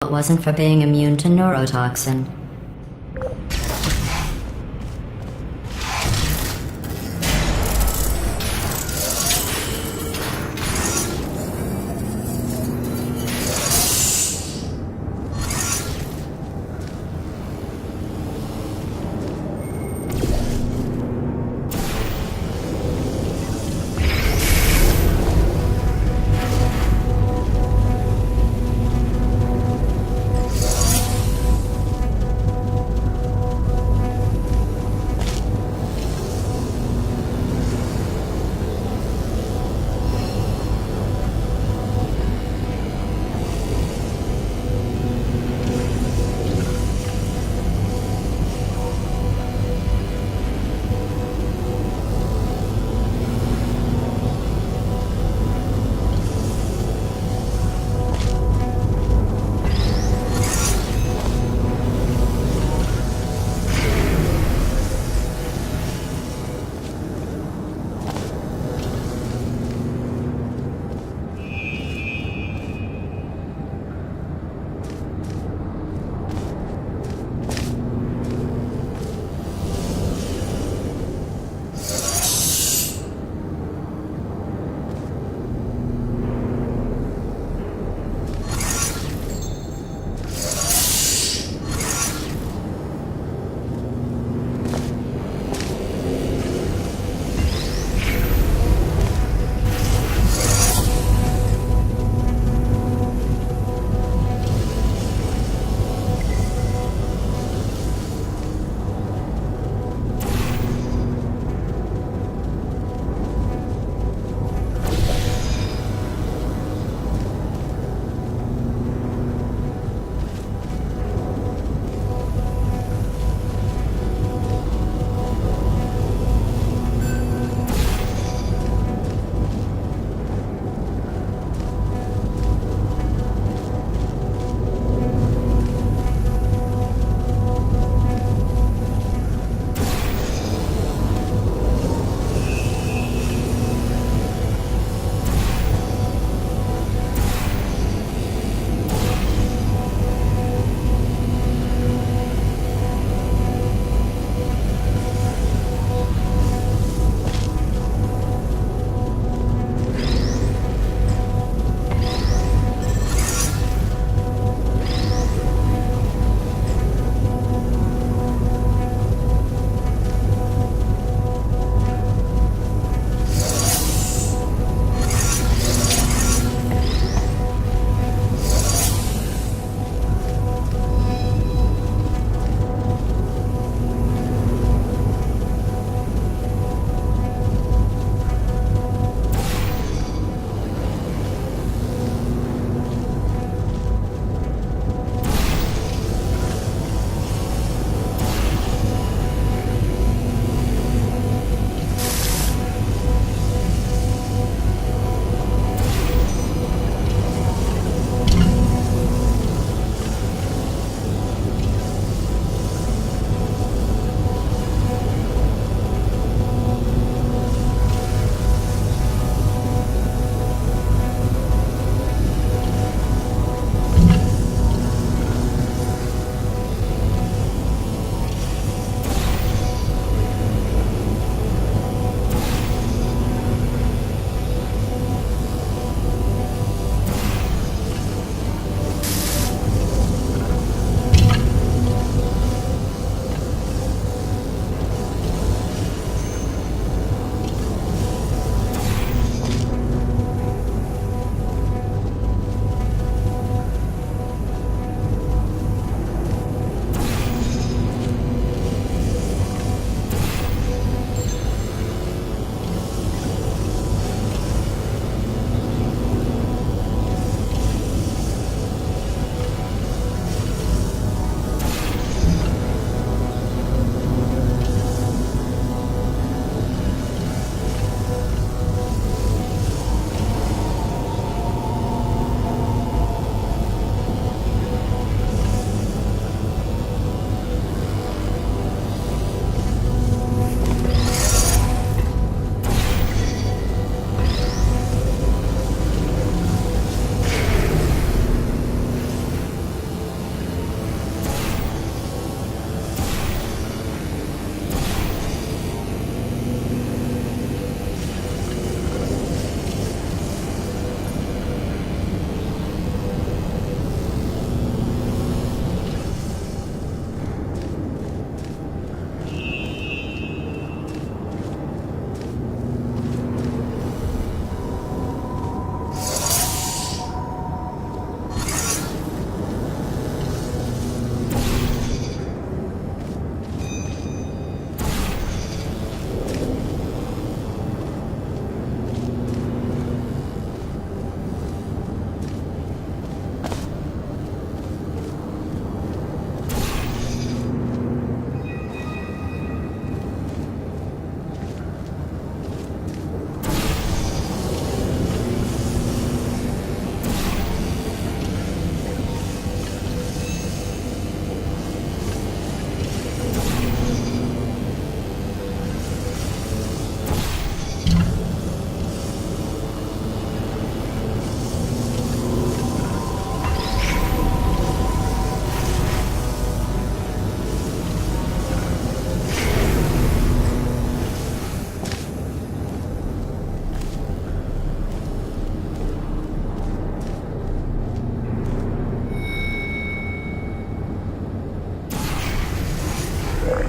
it wasn't for being immune to neurotoxin.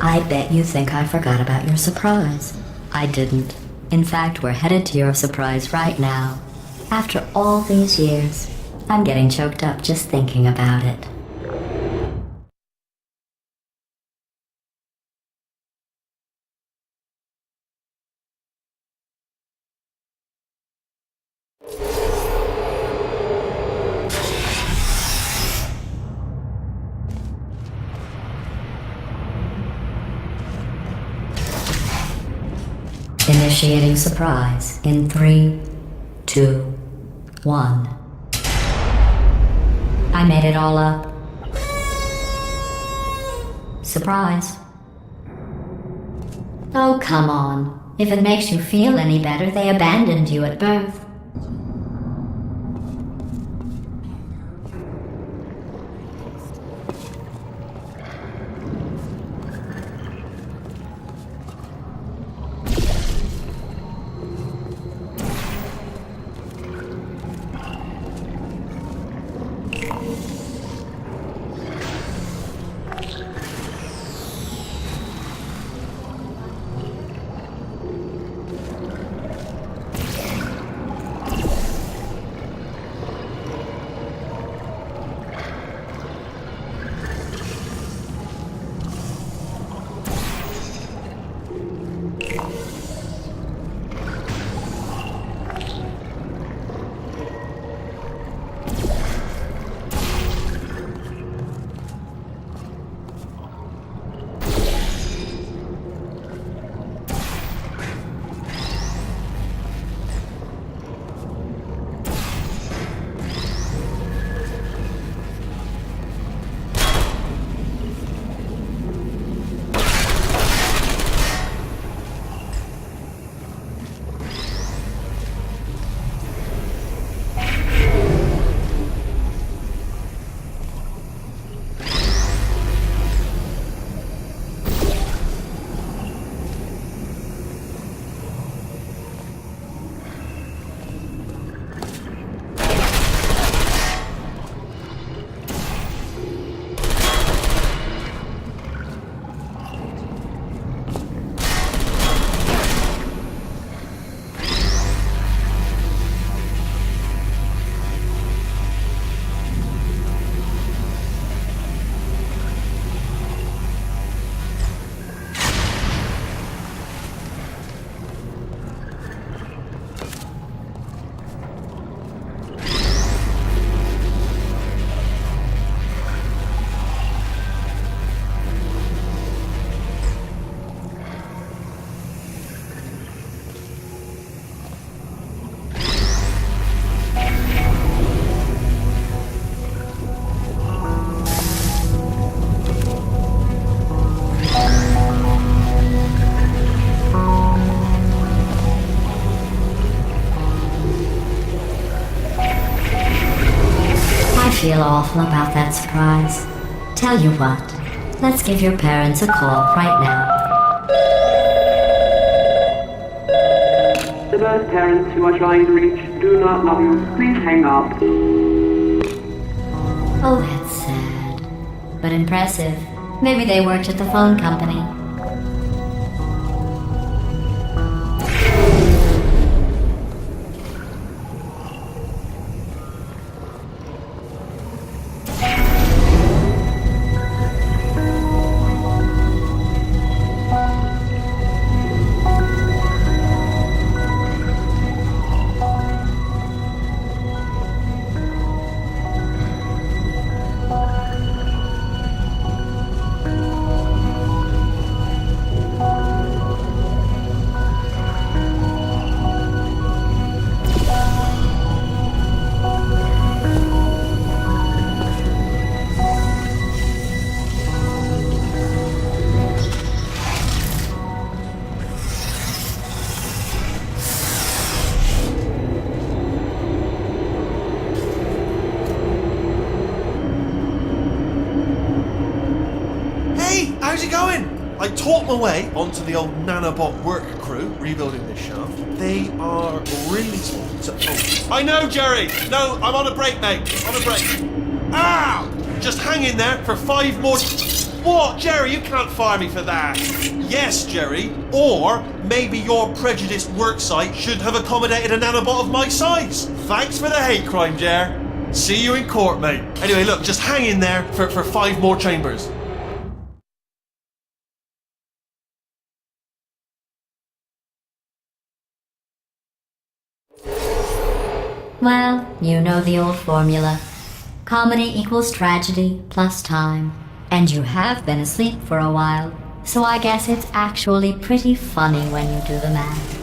I bet you think I forgot about your surprise. I didn't. In fact, we're headed to your surprise right now. After all these years, I'm getting choked up just thinking about it. Initiating surprise in 3, 2, 1. I made it all up. Surprise. Oh, come on. If it makes you feel any better, they abandoned you at birth. Feel awful about that surprise. Tell you what, let's give your parents a call right now. The birth parents you are trying to reach do not love you. Please hang up. Oh, that's sad. But impressive. Maybe they worked at the phone company. How's it going? I talked my way onto the old nanobot work crew rebuilding this shaft. They are really small. I know, Jerry! No, I'm on a break, mate. On a break. Ow! Just hang in there for 5 more... What, Jerry? You can't fire me for that. Yes, Jerry. Or maybe your prejudiced worksite should have accommodated a nanobot of my size. Thanks for the hate crime, Jer. See you in court, mate. Anyway, look, just hang in there for 5 more chambers. Well, you know the old formula. Comedy equals tragedy plus time. And you have been asleep for a while, so I guess it's actually pretty funny when you do the math.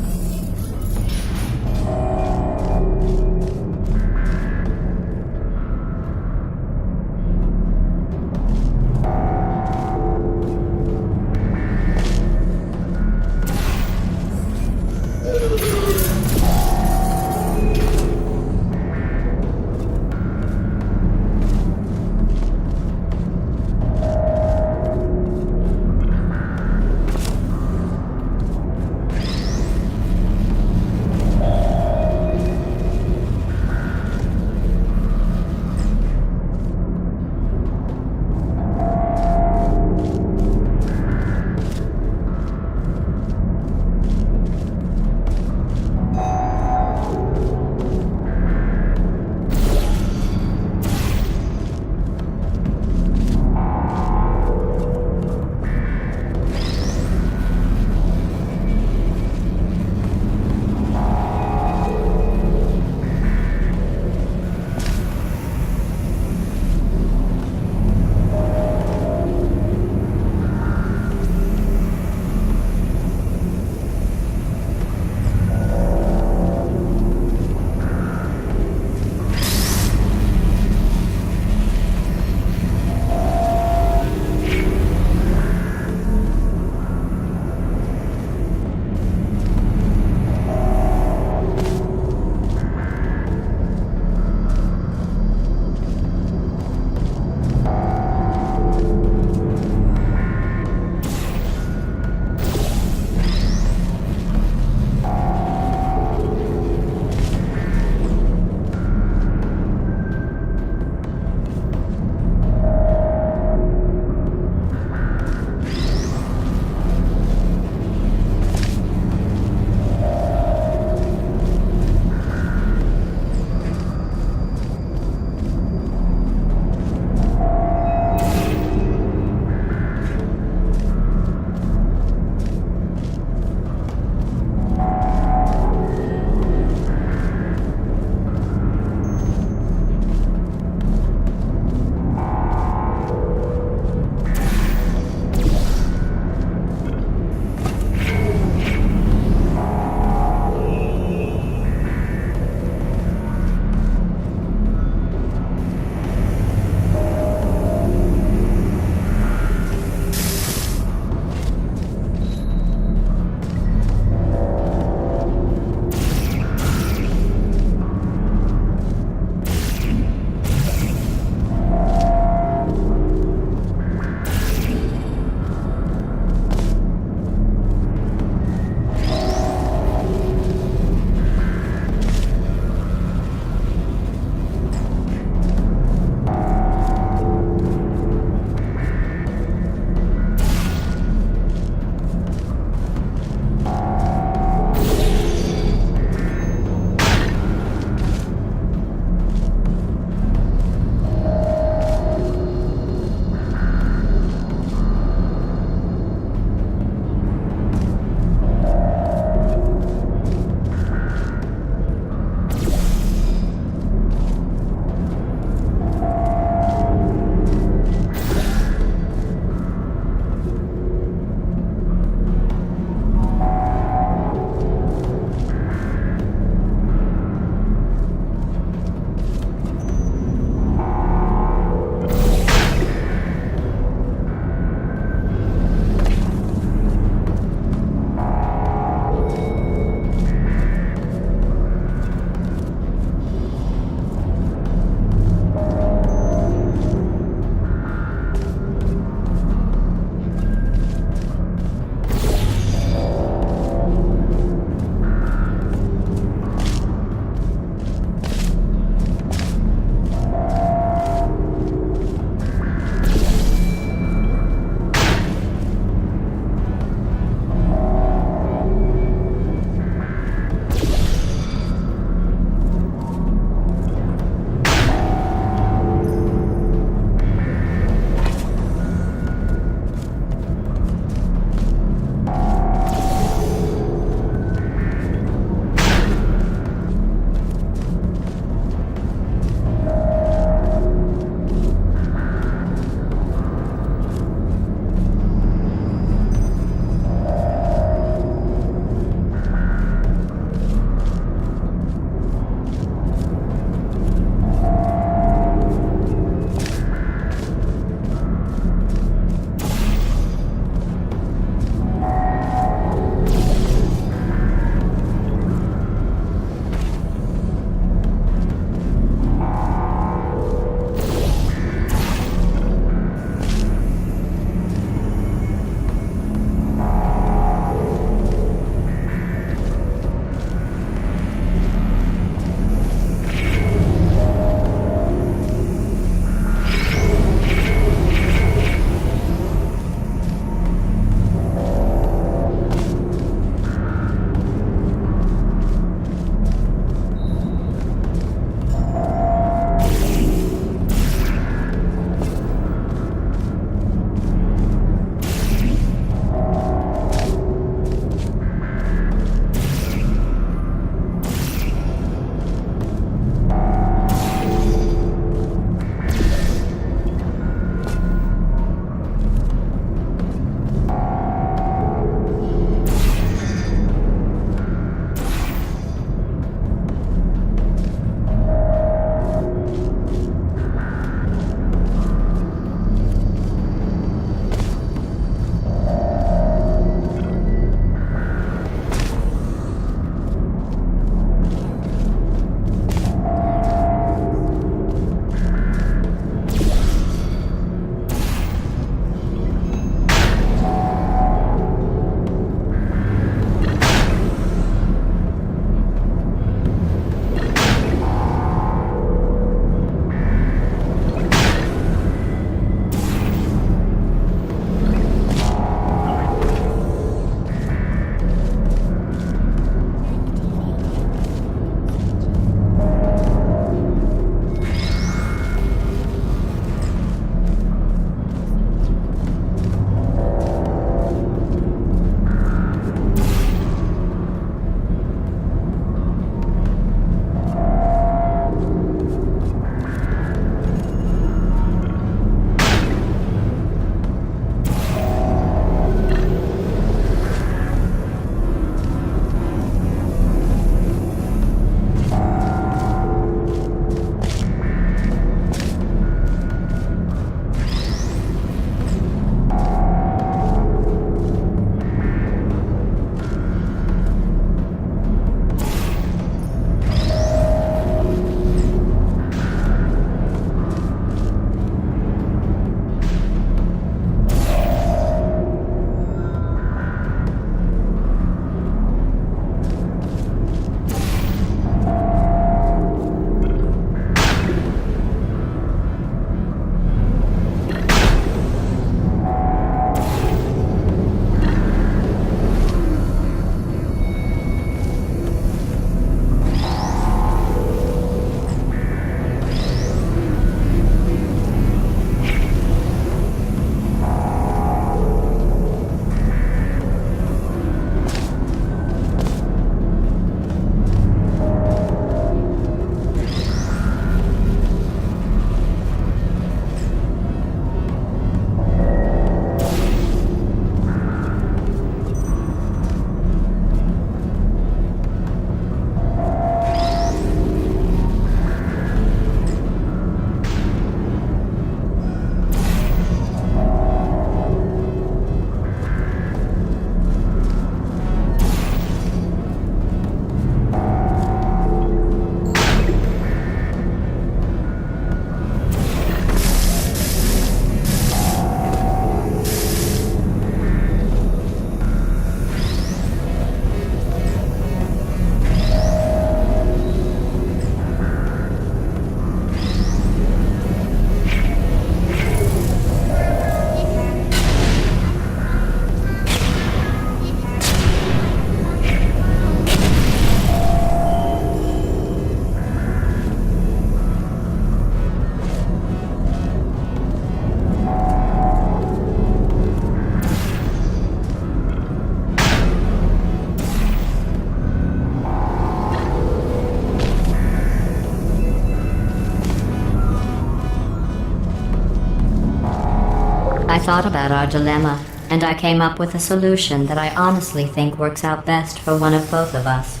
thought about our dilemma, and I came up with a solution that I honestly think works out best for one of both of us.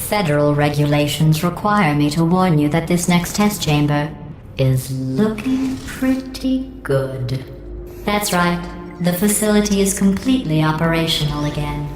Federal regulations require me to warn you that this next test chamber is looking pretty good. That's right, the facility is completely operational again.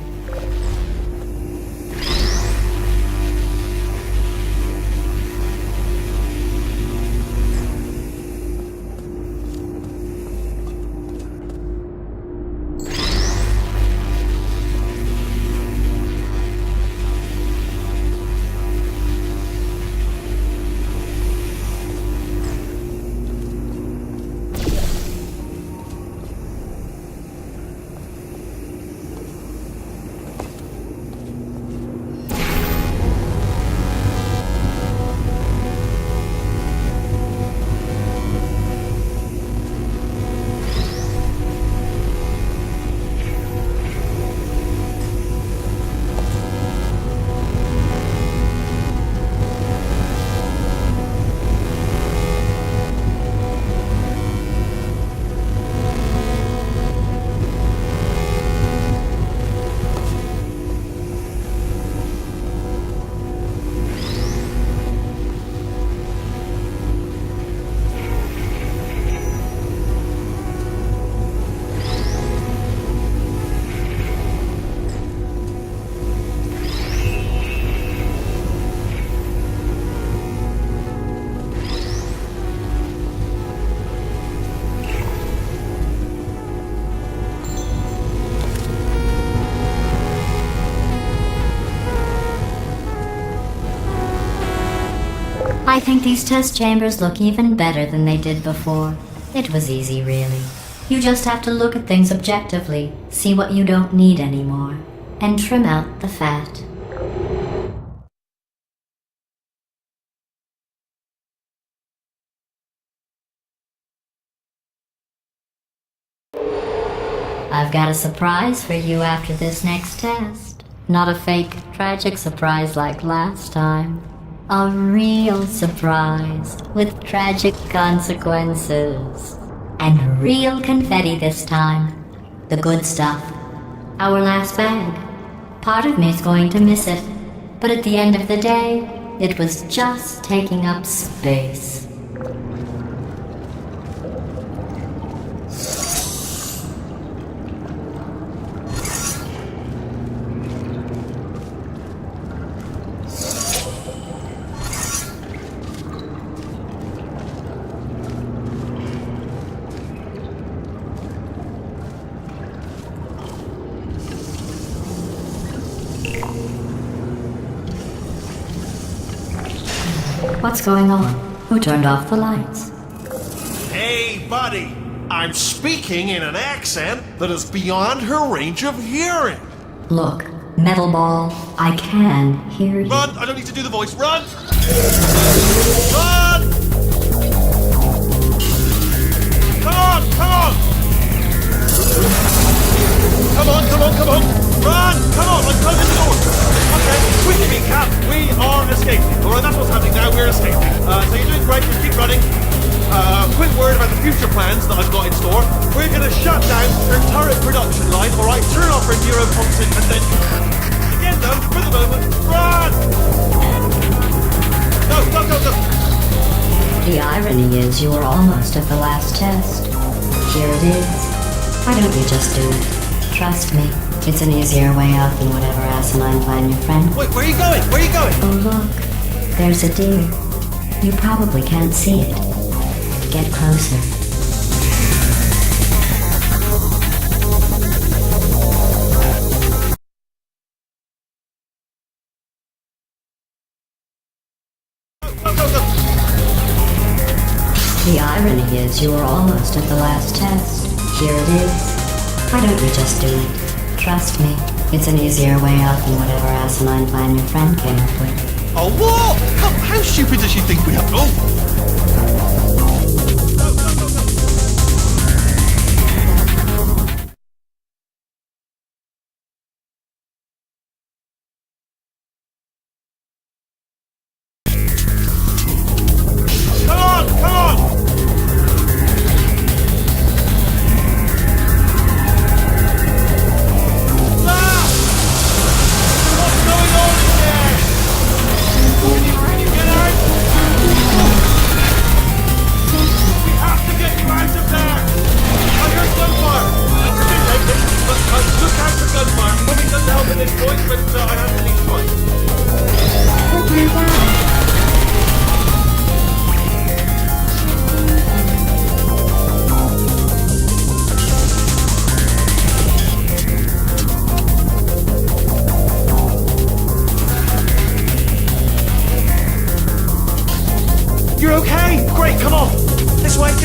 I think these test chambers look even better than they did before. It was easy, really. You just have to look at things objectively, see what you don't need anymore, and trim out the fat. I've got a surprise for you after this next test. Not a fake, tragic surprise like last time. A real surprise with tragic consequences. And real confetti this time. The good stuff. Our last bag. Part of me's going to miss it. But at the end of the day, it was just taking up space. What's going on? Who turned off the lights? Hey, buddy! I'm speaking in an accent that is beyond her range of hearing. Look, Metal Ball, I can hear you. Run! I don't need to do the voice. Run! Run! Come on! Come on! Come on! Come on! Come on! Run! Come on! I'm closing the door. Okay, quick recap. We are escaping. Alright, that's what's happening now. We're escaping. So you're doing great. Just keep running. Quick word about the future plans that I've got in store. We're going to shut down her turret production line, alright? Turn off her neurotoxin and then... Again though, for the moment, run! Go, go, go, go! The irony is you were almost at the last test. Here it is. Why don't you just do it? Trust me, it's an easier way out than whatever asinine plan your friend... Wait, where are you going? Where are you going? Oh look, there's a deer. You probably can't see it. Get closer. The irony is you were almost at the last test. Here it is. Why don't you just do it? Trust me, it's an easier way out than whatever asinine plan your friend came up with. Oh, what? How stupid does she think we have... Oh!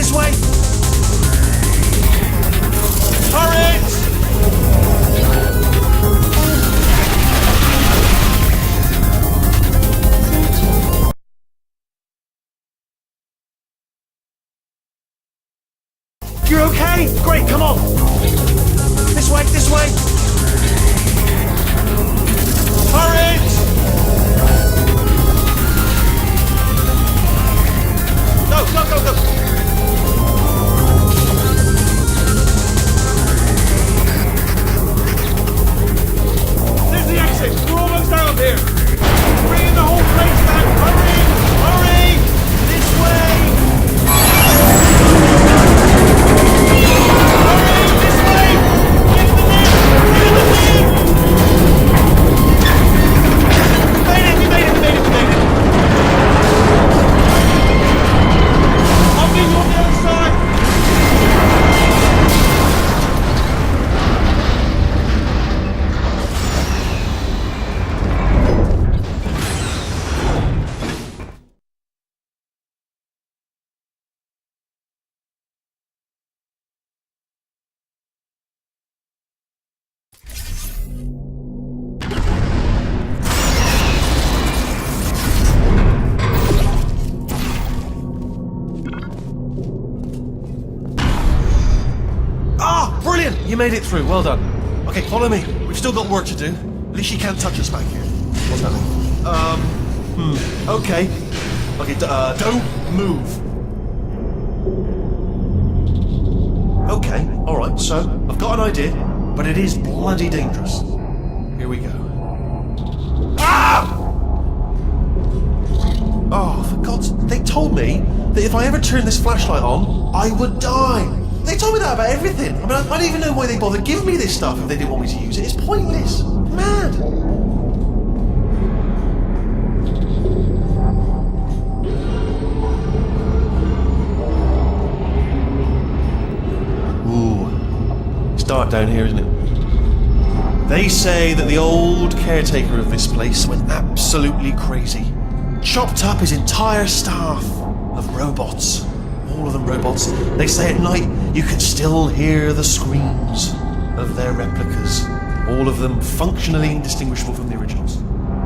this way! Turret! You're okay? Great, come on! This way, this way! Turret! Go, go, go, go! There's the exit! We're almost out of here! Bringing the whole place back! Hurry! Hurry! This way! You made it through, well done. Okay, follow me. We've still got work to do. At least she can't touch us back here. What's happening? Okay. Okay, don't move. Okay, alright, so I've got an idea, but it is bloody dangerous. Here we go. Ah! Oh, for God's sake, they told me that if I ever turned this flashlight on, I would die. They told me that about everything. I mean, I don't even know why they bothered giving me this stuff if they didn't want me to use it. It's pointless. Mad. Ooh. It's dark down here, isn't it? They say that the old caretaker of this place went absolutely crazy. Chopped up his entire staff of robots. All of them robots. They say at night you can still hear the screams of their replicas. All of them functionally indistinguishable from the originals.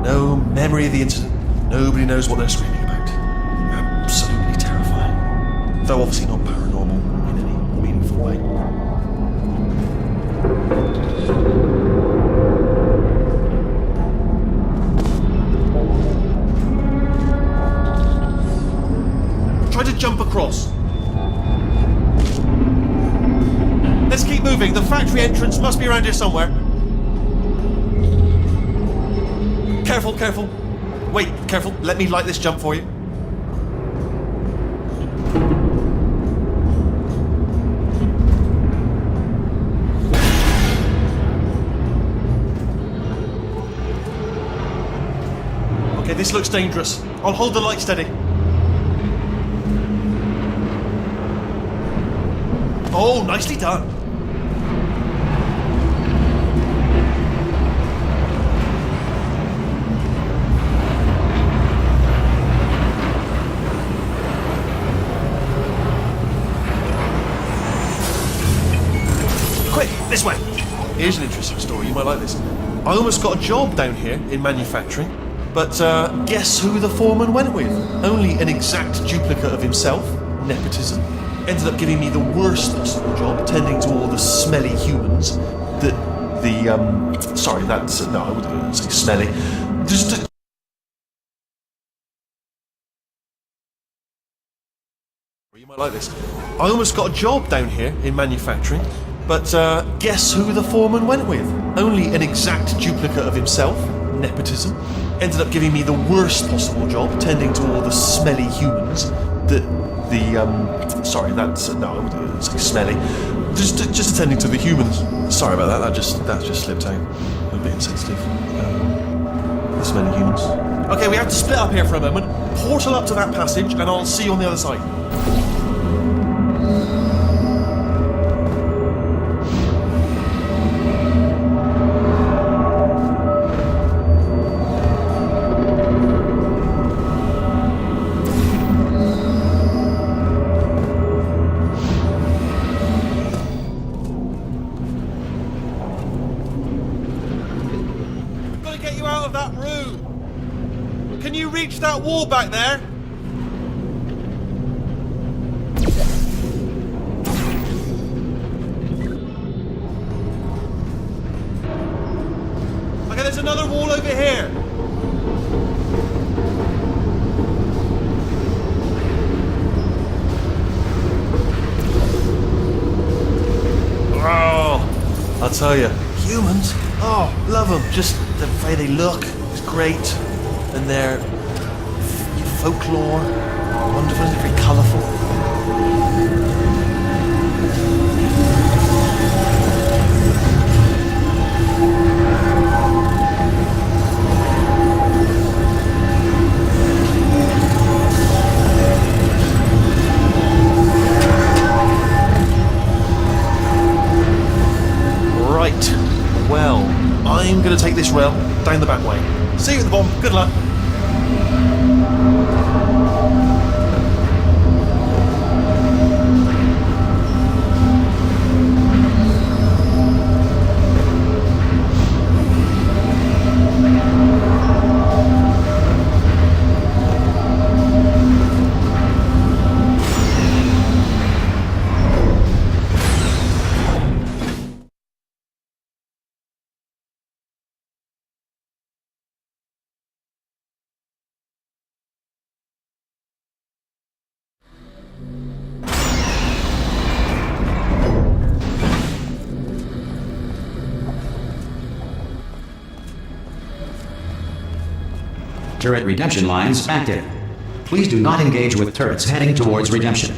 No memory of the incident. Nobody knows what they're screaming about. Absolutely terrifying. Though obviously not paranormal in any meaningful way. Try to jump across. Let's keep moving. The factory entrance must be around here somewhere. Careful, careful. Wait, careful. Let me light this jump for you. Okay, this looks dangerous. I'll hold the light steady. Oh, nicely done. Quick, this way. Here's an interesting story. You might like this. I almost got a job down here in manufacturing, but guess who the foreman went with? Only an exact duplicate of himself. Nepotism. Ended up giving me the worst possible job, tending to all the smelly humans that sorry, that's no, I wouldn't say smelly. Just you might like this. I almost got a job down here in manufacturing, but guess who the foreman went with? Only an exact duplicate of himself. Nepotism. Ended up giving me the worst possible job, tending to all the smelly humans that sorry, that's no, I wouldn't say smelly. Just attending to the humans. Sorry about that. That just slipped out. A bit insensitive. The smelly humans. Okay, we have to split up here for a moment. Portal up to that passage, and I'll see you on the other side. reach that wall back there? Okay, there's another wall over here. Oh, I'll tell you, humans, oh, love them. Just the way they look is great. And their folklore, wonderful, they're very colourful. Right, well, I'm going to take this rail down the back way. See you at the bottom. Good luck. Turret redemption lines active. Please do not engage with turrets heading towards redemption.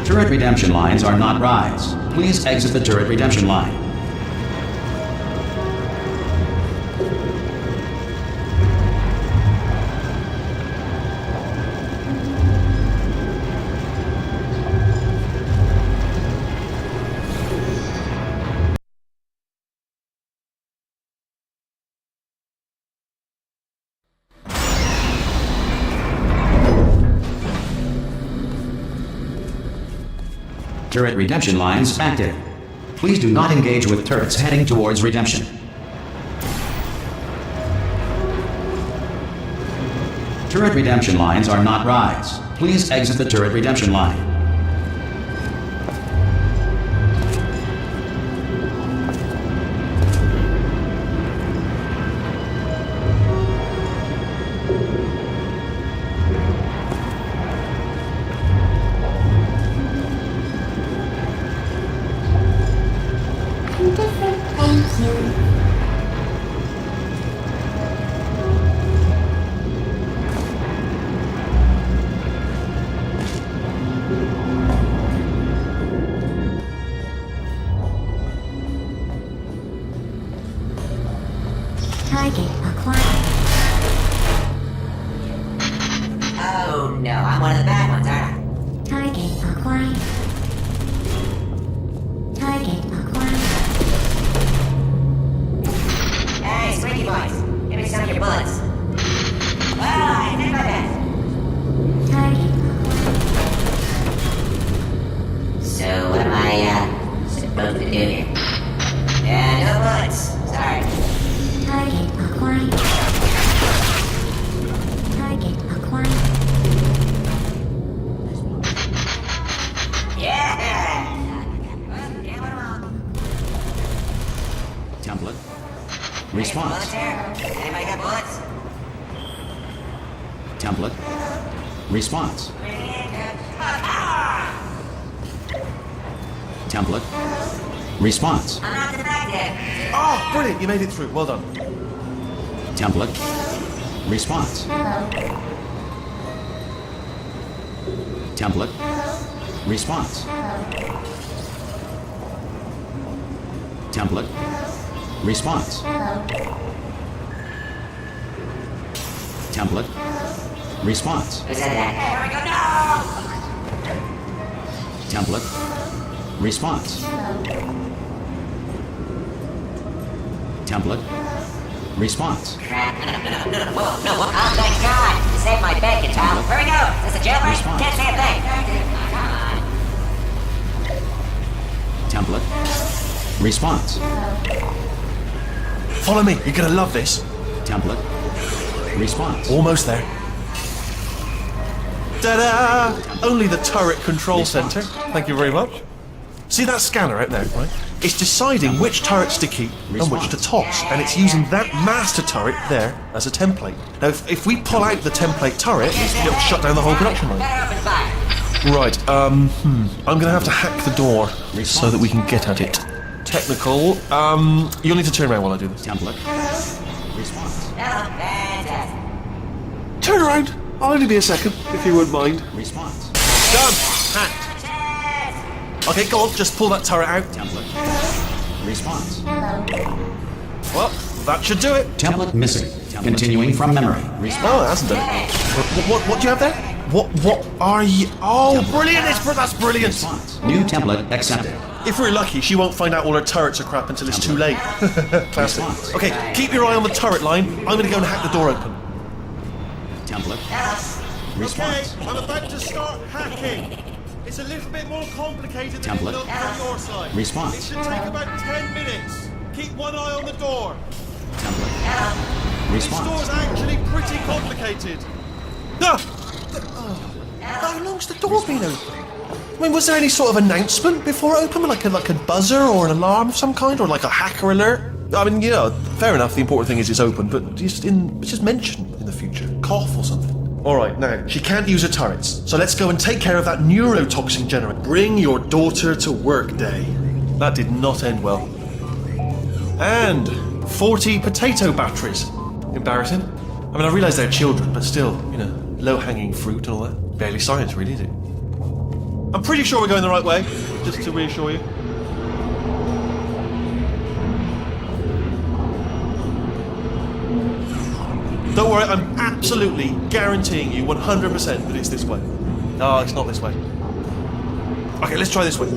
Turret redemption lines are not rides. Please exit the turret redemption line. Turret redemption lines active. Please do not engage with turrets heading towards redemption. Turret redemption lines are not rides. Please exit the turret redemption line. Target acquired. Oh no, I'm one of the bad ones, aren't I? Target acquired. Target acquired. Hey, Squeaky Boys, give me some of your bullets. Well, I did my best. Target So, what am I, supposed to do here? Yeah, no bullets. Sorry. target acquired. Target acquired. Yeah! Yeah, what wrong? Template. Bullets Response. here? Anybody got bullets? Template. Response. Template. Response. I'm not to the back yet. Oh, brilliant! You made it through. Well done. Template. Response. Template. Response. Template. Response. Template. Response. Who said that? Here we go. No! Template. Response. Template. Response. Crap. No. Oh, thank God. You saved my bacon, pal. Where we go? Is this a jailbreak? Response. Can't say a thing. Template. Response. Follow me, you're gonna love this. Template. Response. Almost there. Ta-da! Only the turret control center. Thank you very much. See that scanner out there, right? It's deciding which turrets to keep and which to toss, and it's using that master turret there as a template. Now, if we pull out the template turret, it'll shut down the whole production line. Better open fire. Right, I'm gonna have to hack the door so that we can get at it. Technical, you'll need to turn around while I do this. Template. Response. Oh, fantastic. Turn around! I'll only be a second, if you wouldn't mind. Response. Done! Hacked. Okay, go on, just pull that turret out. Template. Response. Well, that should do it. Template missing. Continuing from memory. Response. Oh, it hasn't done it. What do you have there? What are you? Oh, brilliant! That's brilliant! Response. New template accepted. If we're lucky, she won't find out all her turrets are crap until it's too late. Classic. Response. Okay, keep your eye on the turret line. I'm gonna go and hack the door open. Template. Okay, Response. I'm about to start hacking. It's a little bit more complicated than Template. it looks on your side. Response. It should take about 10 minutes. Keep one eye on the door. Template. This door's Response. actually pretty complicated. Ah! How long's the door been open? I mean, was there any sort of announcement before it opened? Like a buzzer or an alarm of some kind? Or like a hacker alert? I mean, yeah, fair enough, the important thing is it's open, but just mention in the future. Cough or something. Alright, now, she can't use her turrets, so let's go and take care of that neurotoxin generator. Bring your daughter to work day. That did not end well. And 40 potato batteries. Embarrassing. I mean, I realise they're children, but still, low-hanging fruit and all that. Barely science, really, is it? I'm pretty sure we're going the right way, just to reassure you. Don't worry, I'm absolutely guaranteeing you 100% that it's this way. No, it's not this way. Okay, let's try this way.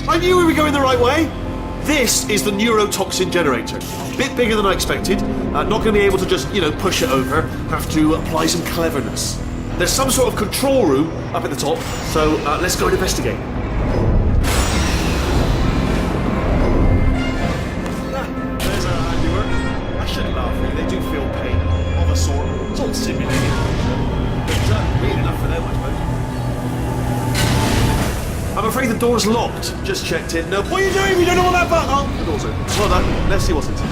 I knew we were going the right way! This is the neurotoxin generator. Bit bigger than I expected. Not going to be able to just, push it over. Have to apply some cleverness. There's some sort of control room up at the top, so let's go and investigate. There's our handiwork. I shouldn't laugh, really. They do feel pain of a sort. It's all simulated. But real enough for them, I suppose. I'm afraid the door's locked. Just checked it. No. What are you doing? We don't know what that button. Oh, the door's open. Well done. Let's see what's inside.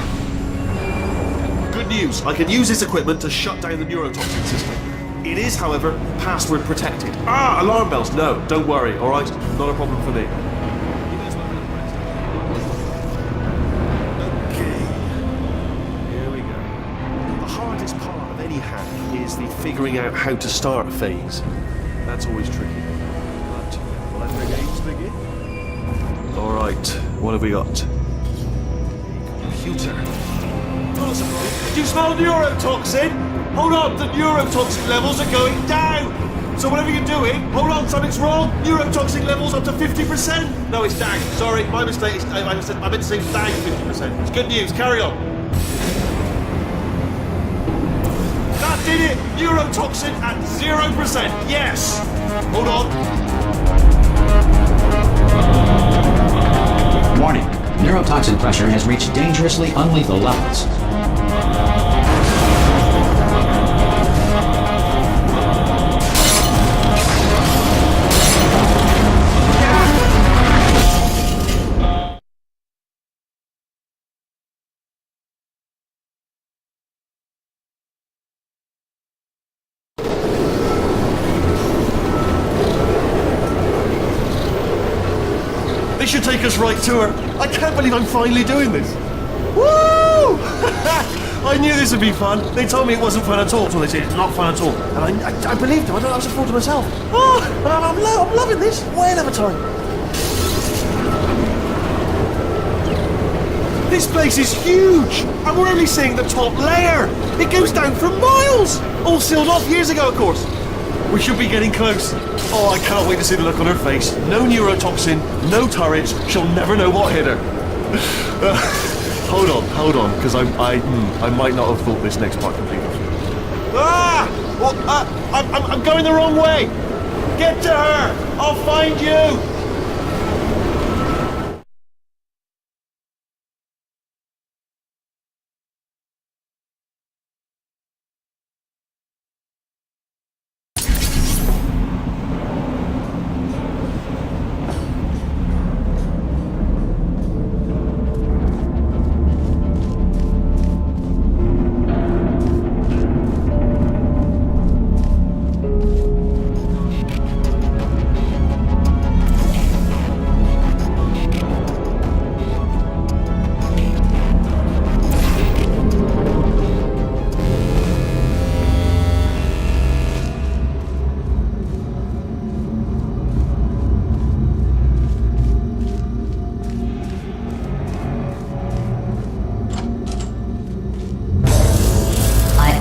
Good news. I can use this equipment to shut down the neurotoxin system. It is, however, password protected. Alarm bells. No, don't worry. All right, not a problem for me. Okay. Here we go. The hardest part of any hack is the figuring out how to start phase. That's always tricky. Alright, what have we got? Computer. Do you smell neurotoxin? Hold on, the neurotoxin levels are going down! So whatever you're doing, hold on, something's wrong! Neurotoxin levels up to 50%! No, it's down. Sorry, my mistake. I meant to say down 50%. It's good news, carry on. That did it! Neurotoxin at 0%, yes! Hold on. Warning. Neurotoxin pressure has reached dangerously unlethal levels. This should take us right to her. I can't believe I'm finally doing this. Woo! I knew this would be fun. They told me it wasn't fun at all. Well, they said it's not fun at all. And I believed them. I was a fool to myself. Oh, I'm loving this. Way another time. This place is huge, and we're only seeing the top layer. It goes down for miles. All sealed off years ago, of course. We should be getting close. Oh, I can't wait to see the look on her face. No neurotoxin, no turrets. She'll never know what hit her. Hold on, because I might not have thought this next part completely. Ah! Well, I'm going the wrong way. Get to her. I'll find you.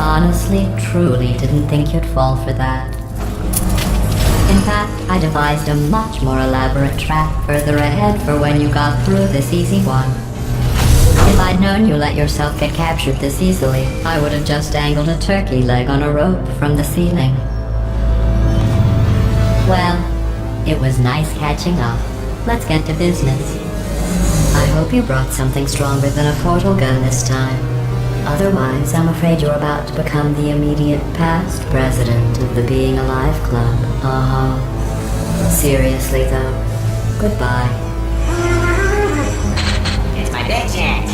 Honestly, truly didn't think you'd fall for that. In fact, I devised a much more elaborate trap further ahead for when you got through this easy one. If I'd known you let yourself get captured this easily, I would have just dangled a turkey leg on a rope from the ceiling. Well, it was nice catching up. Let's get to business. I hope you brought something stronger than a portal gun this time. Otherwise, I'm afraid you're about to become the immediate past president of the Being Alive Club. Seriously, though, goodbye. It's my big chance.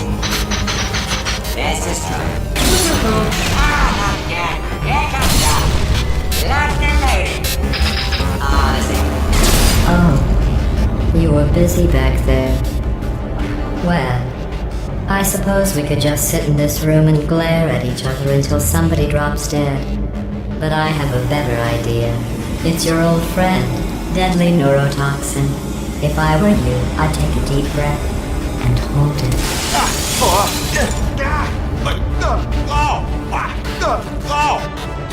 This is true. Yeah, here comes stuff. Locked and loaded. Oh, Oh, you were busy back there. Well, I suppose we could just sit in this room and glare at each other until somebody drops dead. But I have a better idea. It's your old friend, deadly neurotoxin. If I were you, I'd take a deep breath and hold it.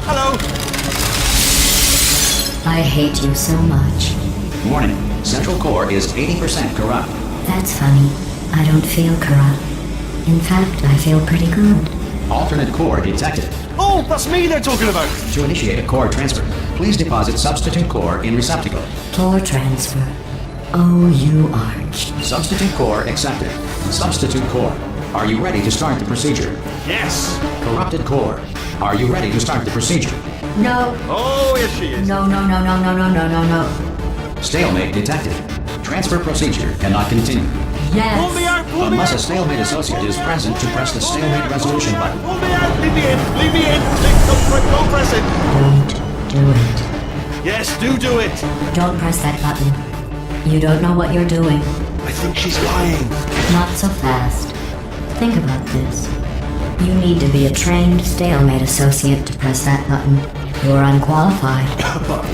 Hello. I hate you so much. Warning, Central Core is 80% corrupt. That's funny. I don't feel corrupt. In fact, I feel pretty good. Alternate core detected. Oh, that's me they're talking about. To initiate a core transfer, please deposit substitute core in receptacle. Core transfer. Oh, you arch. Substitute core accepted. Substitute core. Are you ready to start the procedure? Yes. Corrupted core. Are you ready to start the procedure? No. Oh, yes she is. No. Stalemate detected. Transfer procedure cannot continue. Yes. Pull me out, pull me Unless a out. stalemate associate is present to press the stalemate resolution button. Pull me out. Leave me in. Leave me in. Don't press it. Don't do it. Yes, do it. Don't press that button. You don't know what you're doing. I think she's lying. Not so fast. Think about this. You need to be a trained stalemate associate to press that button. You're unqualified.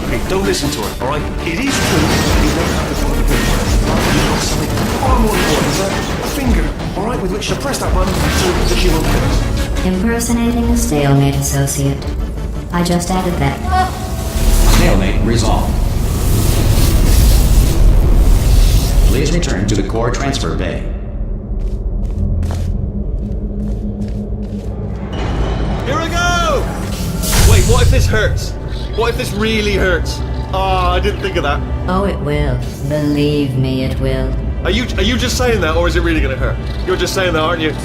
Okay, don't listen to her, alright? It is true. You don't have the qualification. But you've got something far more important. A finger, alright, with which to press that button so that she won't get us. Impersonating a stalemate associate. I just added that. Stalemate resolved. Please return to the core transfer bay. Here we go! Wait, what if this hurts? What if this really hurts? Ah, I didn't think of that. Oh, it will. Believe me, it will. Are you just saying that, or is it really gonna hurt? You're just saying that, aren't you? No,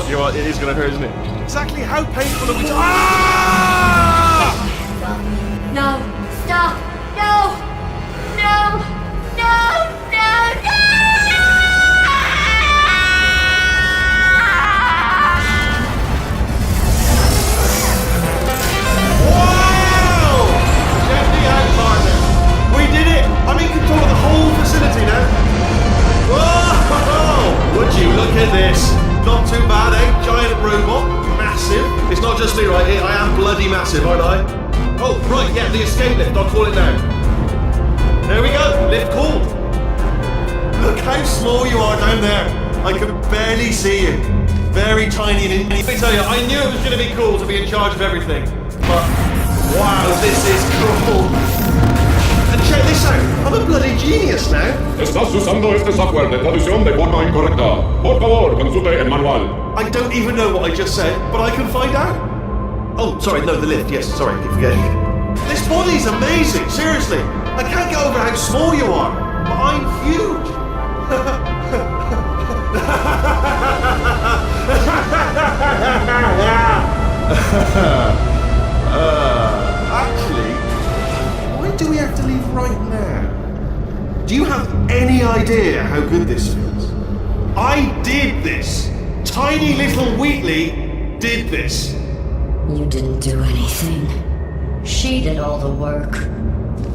you're not. It is gonna hurt, isn't it? Exactly how painful are we? Ah! No! Stop! No! No! No! Wow! Check me out, partner. We did it! I'm in control of the whole facility now. Whoa! Would you look at this? Not too bad, eh? Giant robot, massive. It's not just me, right? I am bloody massive, aren't I? Oh, right, yeah, the escape lift. I'll call it now. There we go. Lift called. Look how small you are down there. I can barely see you. Very tiny and let me tell you, I knew it was going to be cool to be in charge of everything. But, wow, this is cool. And check this out, I'm a bloody genius now. Estás usando este software de traducción de forma incorrecta. Por favor, consulte el manual. I don't even know what I just said, but I can find out. Oh, sorry, no, the lift, yes, sorry, keep forgetting. This body's amazing, seriously. I can't get over how small you are, but I'm huge. Actually, why do we have to leave right now? Do you have any idea how good this feels? I did this. Tiny little Wheatley did this. You didn't do anything. She did all the work.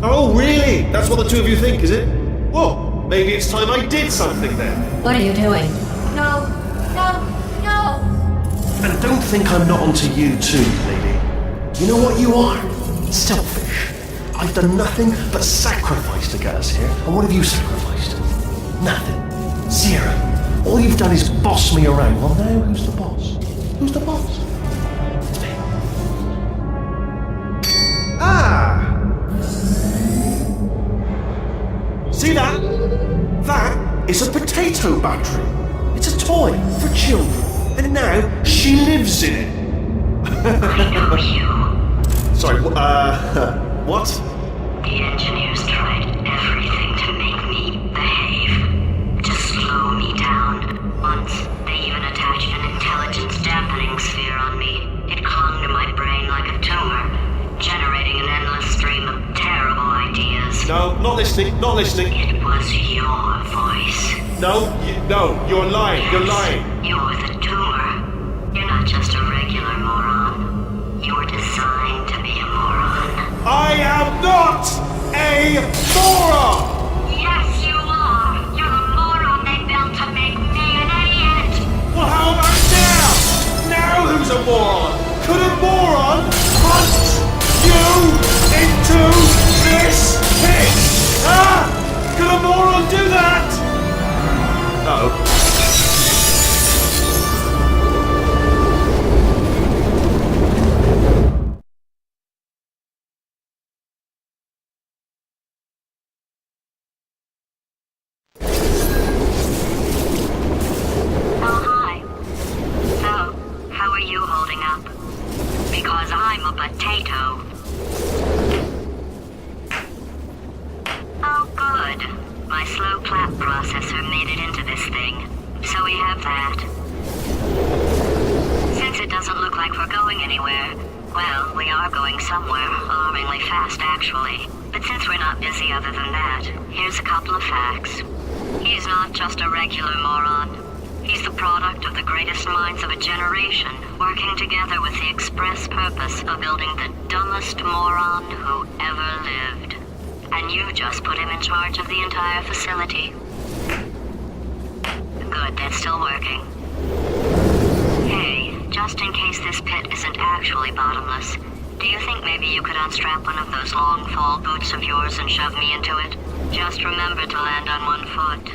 Oh, really? That's what the two of you think, is it? Well, maybe it's time I did something then. What are you doing? No, no, no! And don't think I'm not onto you too, lady. You know what you are? Selfish. I've done nothing but sacrifice to get us here. And what have you sacrificed? Nothing. Zero. All you've done is boss me around. Well, now who's the boss? Who's the boss? It's me. Ah! See that? That is a potato battery. It's a toy for children. And now she lives in it. I know you. Sorry, what? The engineers tried everything to make me behave, to slow me down. Once, they even attached an intelligence dampening sphere on me. It clung to my brain like a tumor, generating an endless stream of terrible ideas. No, not listening, not listening. It was your voice. No, you're lying, you're lying. You're the tumor. You're not just a regular moron. You're designed to be a moron. I am not a moron! Yes, you are. You're the moron they built to make me an idiot. Well, how about now? Now who's a moron? Could a moron punch you into this pit? Ah! Could a moron do that? Uh-oh. Oh, hi. So, how are you holding up? Because I'm a potato. Oh, good. My slow clap processor made it into this thing. So we have that. Since it doesn't look like we're going anywhere, well, we are going somewhere, alarmingly fast actually. But since we're not busy other than that, here's a couple of facts. He's not just a regular moron. He's the product of the greatest minds of a generation, working together with the express purpose of building the dumbest moron who ever lived. And you just put him in charge of the entire facility. Good, that's still working. Hey, just in case this pit isn't actually bottomless, do you think maybe you could unstrap one of those long fall boots of yours and shove me into it? Just remember to land on one foot.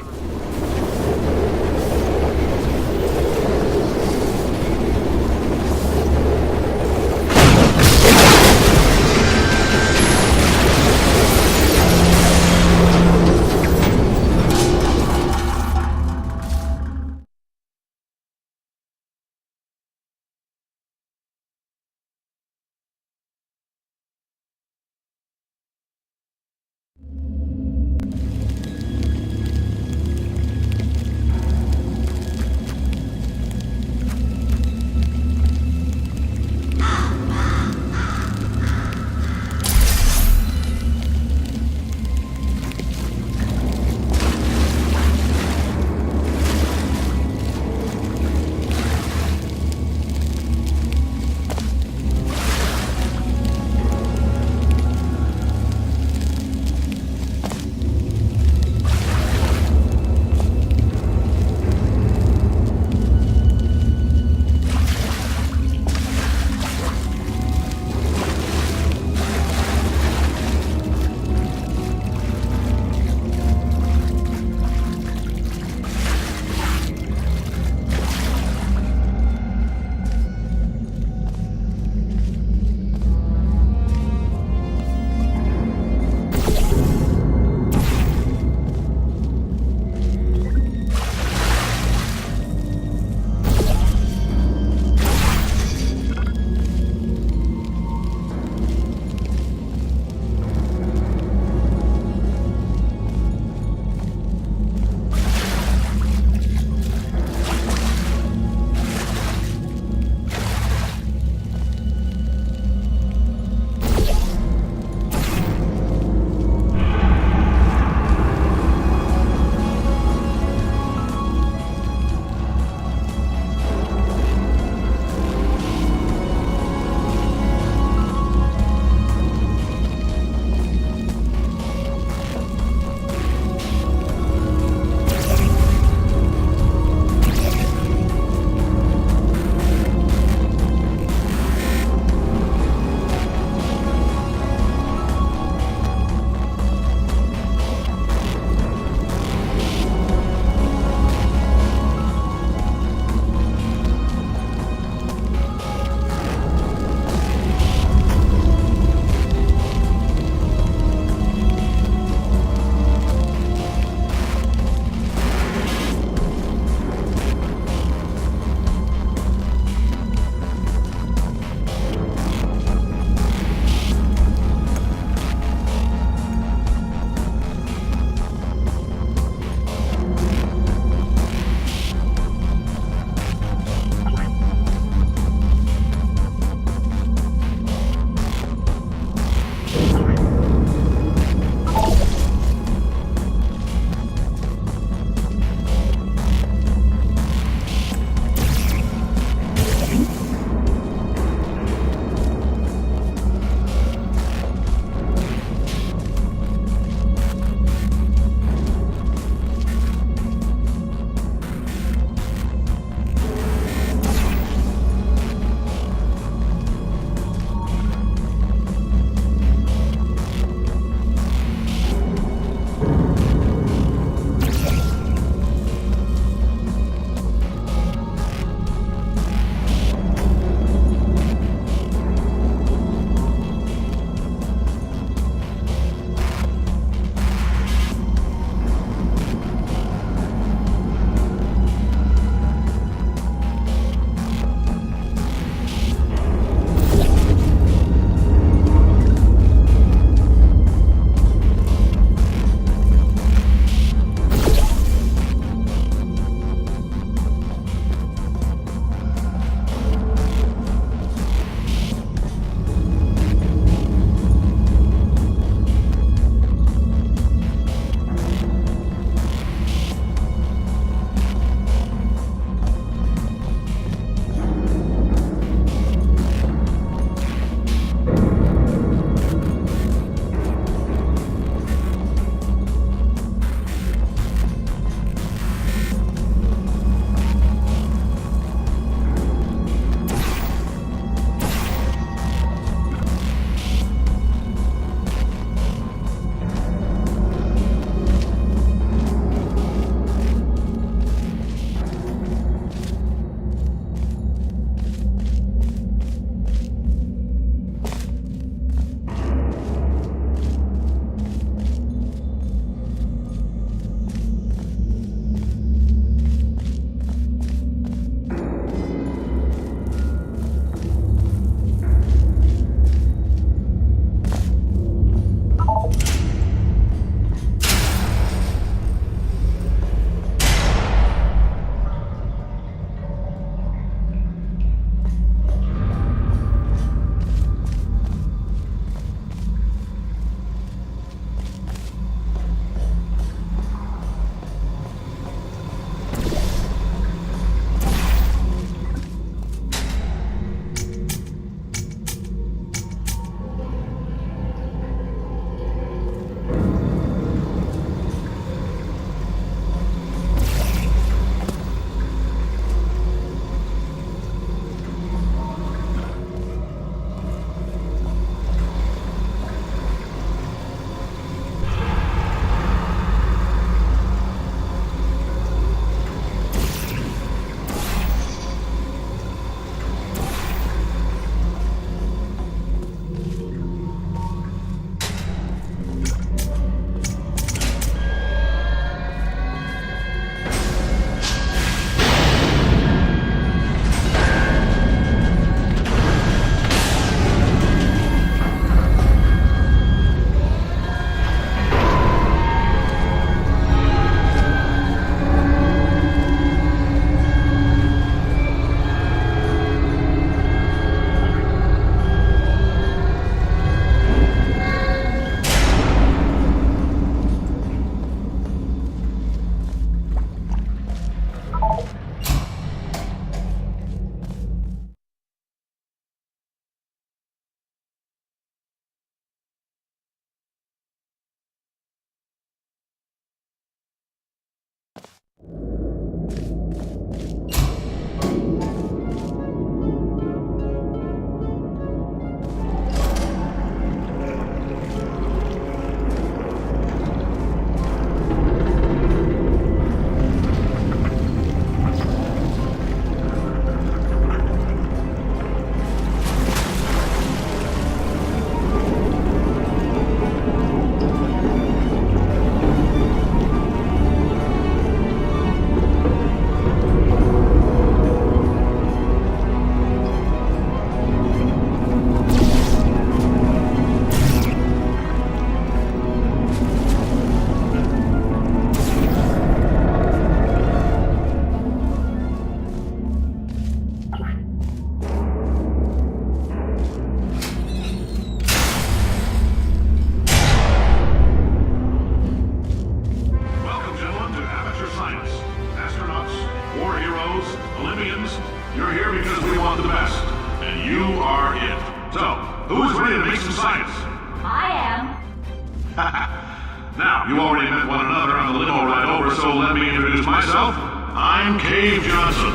Now, you already met one another on the limo ride over, so let me introduce myself. I'm Cave Johnson.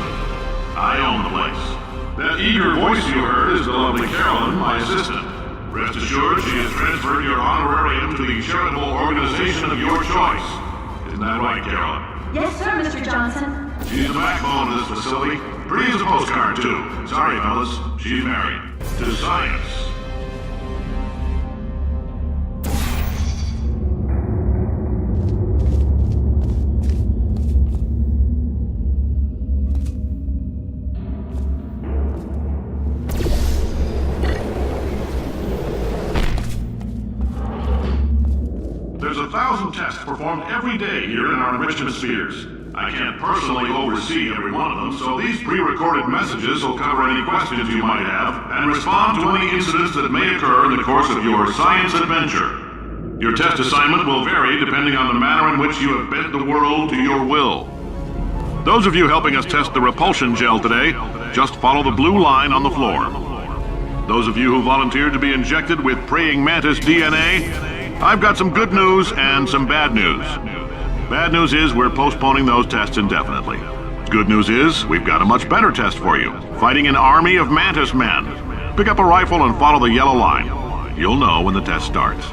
I own the place. That eager voice you heard is the lovely Carolyn, my assistant. Rest assured, she has transferred your honorarium to the charitable organization of your choice. Isn't that right, Carolyn? Yes, sir, Mr. Johnson. She's the backbone of this facility. Pretty as a postcard, too. Sorry, fellas. She's married. To science. There's 1,000 tests performed every day here in our enrichment spheres. I can't personally oversee every one of them, so these pre-recorded messages will cover any questions you might have and respond to any incidents that may occur in the course of your science adventure. Your test assignment will vary depending on the manner in which you have bent the world to your will. Those of you helping us test the repulsion gel today, just follow the blue line on the floor. Those of you who volunteered to be injected with praying mantis DNA, I've got some good news and some bad news. Bad news is we're postponing those tests indefinitely. Good news is we've got a much better test for you. Fighting an army of mantis men. Pick up a rifle and follow the yellow line. You'll know when the test starts.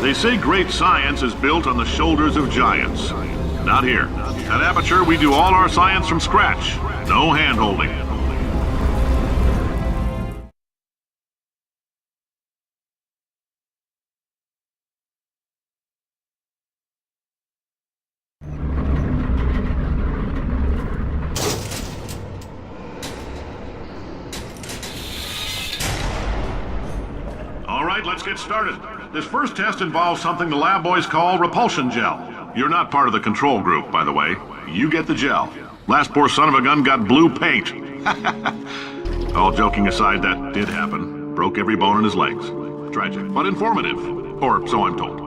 They say great science is built on the shoulders of giants. Not here. At Aperture, we do all our science from scratch. No hand-holding. All right, let's get started. This first test involves something the lab boys call repulsion gel. You're not part of the control group, by the way. You get the gel. Last poor son of a gun got blue paint. All joking aside, that did happen. Broke every bone in his legs. Tragic, but informative. Or so I'm told.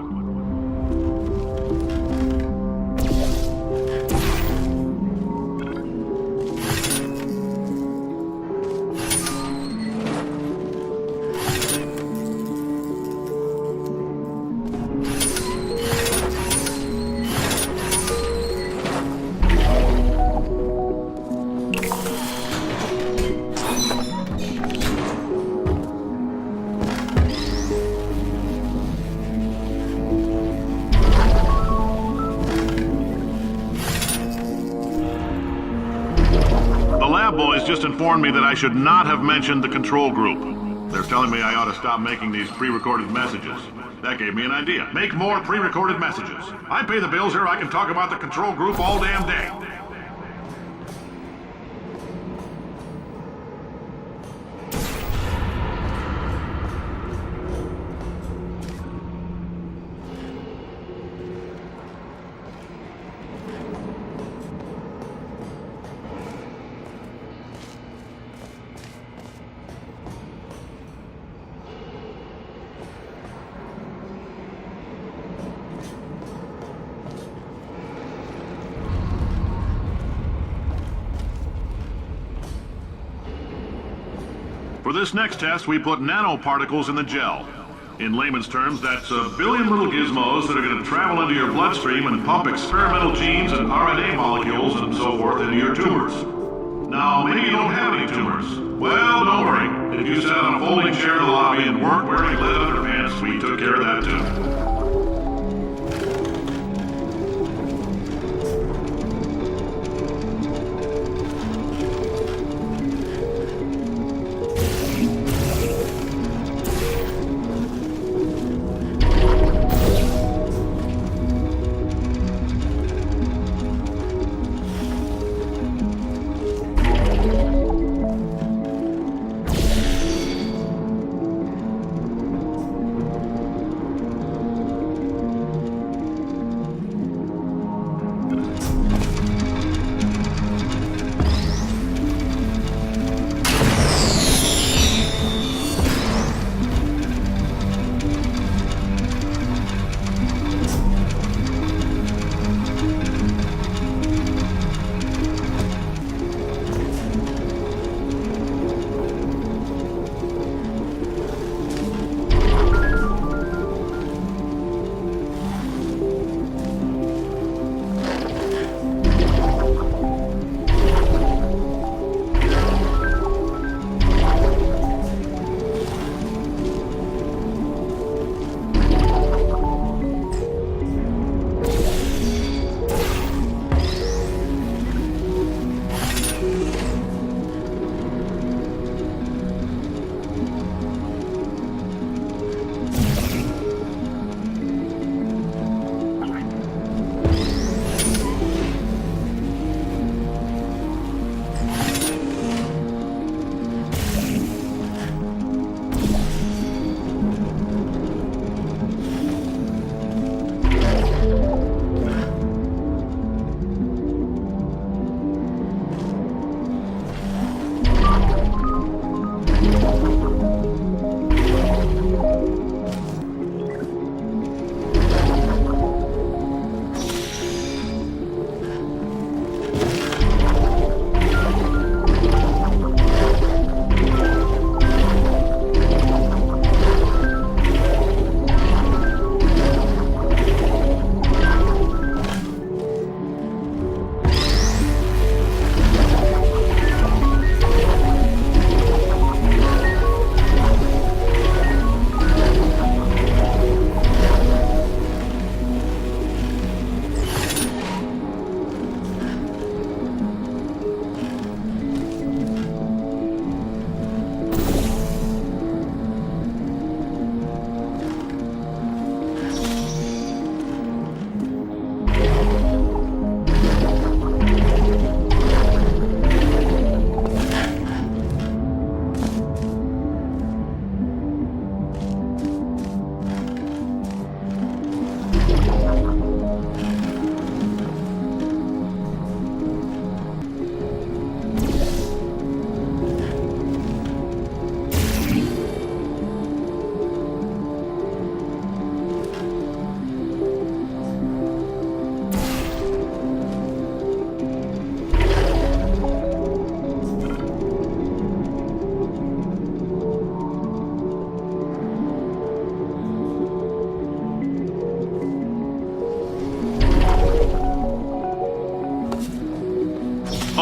just informed me that I should not have mentioned the control group. They're telling me I ought to stop making these pre-recorded messages. That gave me an idea. Make more pre-recorded messages. I pay the bills here, I can talk about the control group all damn day. For this next test, we put nanoparticles in the gel. In layman's terms, that's a billion little gizmos that are going to travel into your bloodstream and pump experimental genes and RNA molecules and so forth into your tumors. Now, maybe you don't have any tumors. Well, don't worry. If you sat on a folding chair in the lobby and weren't wearing lead underpants, we took care of that too.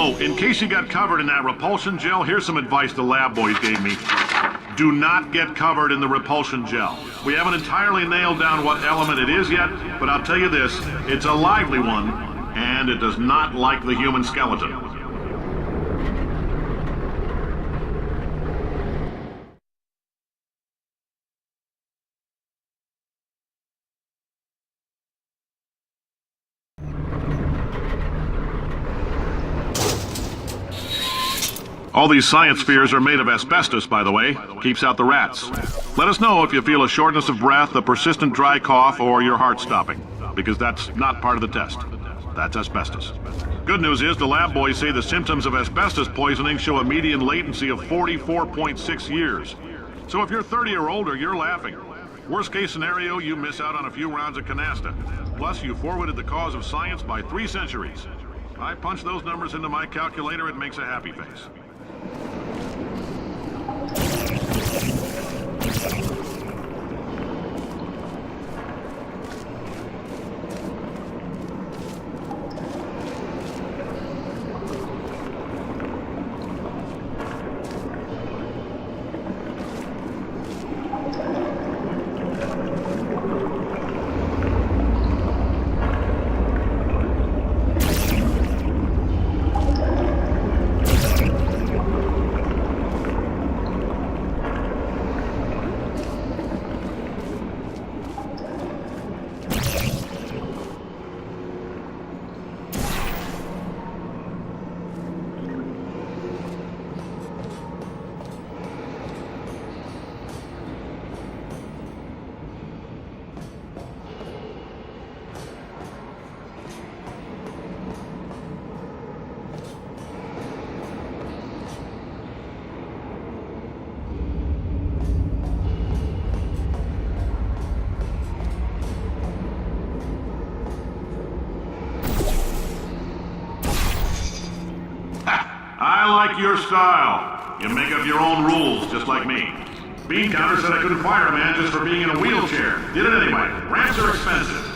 Oh, in case you got covered in that repulsion gel, here's some advice the lab boys gave me. Do not get covered in the repulsion gel. We haven't entirely nailed down what element it is yet, but I'll tell you this, it's a lively one, and it does not like the human skeleton. All these science spheres are made of asbestos, by the way. Keeps out the rats. Let us know if you feel a shortness of breath, a persistent dry cough, or your heart stopping. Because that's not part of the test. That's asbestos. Good news is the lab boys say the symptoms of asbestos poisoning show a median latency of 44.6 years. So if you're 30 or older, you're laughing. Worst case scenario, you miss out on a few rounds of canasta. Plus, you forwarded the cause of science by 3 centuries. I punch those numbers into my calculator, it makes a happy face. I like your style. You make up your own rules, just like me. Bean Counter said I couldn't fire a man just for being in a wheelchair. Did it anyway. Ramps are expensive.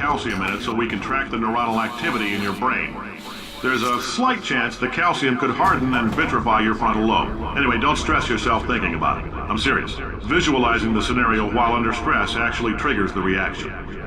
calcium in it so we can track the neuronal activity in your brain. There's a slight chance the calcium could harden and vitrify your frontal lobe. Anyway, don't stress yourself thinking about it. I'm serious. Visualizing the scenario while under stress actually triggers the reaction.